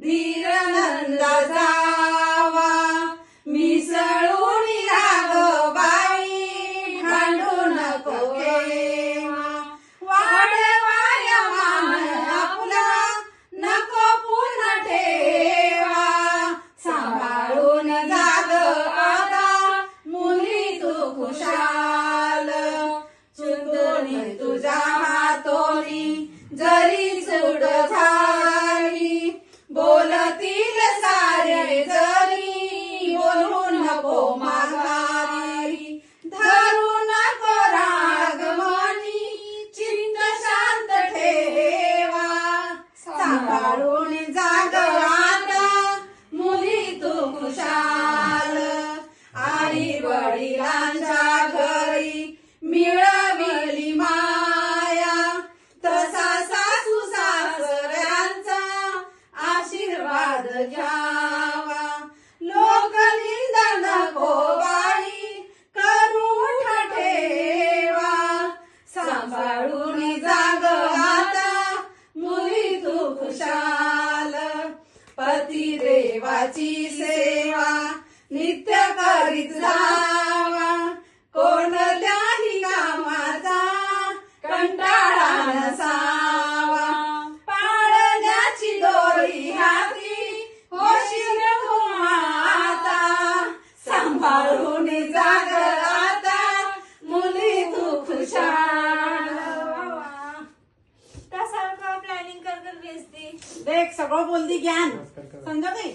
धीर नंदा जावा मिसळून राग बाई भांडू नको केव्हा वाढवाया मान आपला नको पुन्हा ठेवा सांभाळून जाग आता मुली तू खुशाल चुंदोनी तुझ्या हातोनी जरी चूड झाली बोलतील सारे जरी बोलू नको माघारी धरू नको राग मनी चित्त शांत ठेवा सांभाळून जाग आता मुली तू खुशाल आई वडिलांच्या घरी मिळविली माया तसा सासू सासऱ्यांचा आशीर्वाद घ्यावा लोक निंदा नको बाई करून ठेवा सांभाळून जाग आता मुली तू खुशाल पती देवाची सेवा नित्य करीत जावा कोणत्याही कामाचा कंटाळा नसावा पाळण्याची दोरी हाती होशील तू आता सांभाळून जाग आता मुली तू खुशाल त्यासारखं प्लॅनिंग कर बेसती देख सगळं बोलती ज्ञान समजा काही